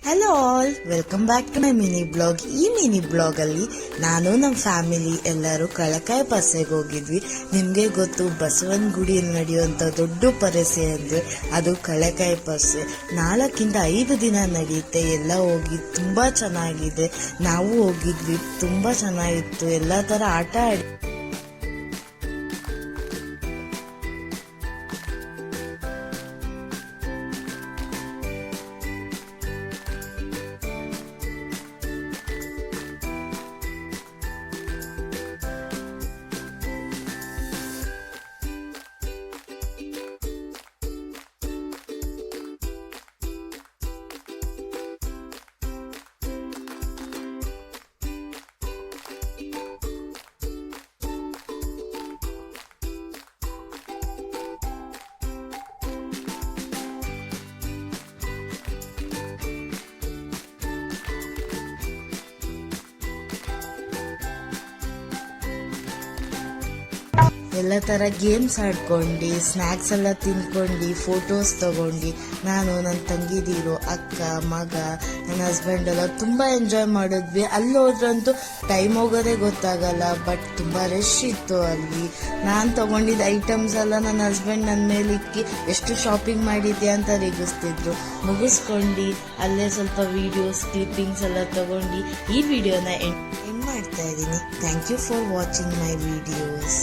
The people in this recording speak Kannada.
Hello all, welcome back to my mini blog. ಈ ಮಿನಿ ಬ್ಲಾಗ್ ಅಲ್ಲಿ ನಾನು ನಮ್ಮ ಫ್ಯಾಮಿಲಿ ಎಲ್ಲರೂ ಕಳಕಾಯಿ ಪಸೆಗೆ ಹೋಗಿದ್ವಿ. ನಿಮ್ಗೆ ಗೊತ್ತು, ಬಸವನ ಗುಡಿಯಲ್ಲಿ ನಡೆಯುವಂತ ದೊಡ್ಡ ಪರಸೆ ಅಂದ್ರೆ ಅದು ಕಳಕಾಯಿ ಪಸೆ. 4 ದಿನ ನಡೆಯುತ್ತೆ. ಎಲ್ಲ ಹೋಗಿ ತುಂಬಾ ಚೆನ್ನಾಗಿದೆ. ನಾವು ಹೋಗಿದ್ವಿ, ತುಂಬಾ ಚೆನ್ನಾಗಿತ್ತು. ಎಲ್ಲಾ ತರ ಆಟ ಆಡಿ ಎಲ್ಲ ತರ ಗೇಮ್ಸ್ ಆಡ್ಕೊಂಡು, ಸ್ನ್ಯಾಕ್ಸ್ ಎಲ್ಲ ತಿನ್ಕೊಂಡು, ಫೋಟೋಸ್ ತಗೊಂಡು, ನಾನು ನನ್ನ ತಂಗಿದಿರು, ಅಕ್ಕ, ಮಗ, ನನ್ನ ಹಸ್ಬೆಂಡ್ ಎಲ್ಲ ತುಂಬಾ ಎಂಜಾಯ್ ಮಾಡಿದ್ವಿ. ಅಲ್ಲಿ ಹೋದ್ರಂತೂ ಟೈಮ್ ಹೋಗೋದೇ ಗೊತ್ತಾಗಲ್ಲ. ಬಟ್ ತುಂಬಾ ರಶ್ ಇತ್ತು ಅಲ್ಲಿ. ನಾನು ತಗೊಂಡಿದ್ದ ಐಟಮ್ಸ್ ಎಲ್ಲ ನನ್ನ ಹಸ್ಬೆಂಡ್ ನನ್ನ ಮೇಲೆ ಇಕ್ಕಿ ಎಷ್ಟು ಶಾಪಿಂಗ್ ಮಾಡಿದ್ಯಾ ಅಂತ ರೇಗಿಸ್ತಿದ್ರು. ಮುಗಿಸ್ಕೊಂಡು ಅಲ್ಲೇ ಸ್ವಲ್ಪ ವಿಡಿಯೋಸ್ ಕ್ಲಿಪ್ಪಿಂಗ್ಸ್ ಎಲ್ಲ ತಗೊಂಡು ಈ ವಿಡಿಯೋನ ಎಂಡ್ ಮಾಡ್ತಾ ಇದ್ದೀನಿ. Thank you for watching my videos.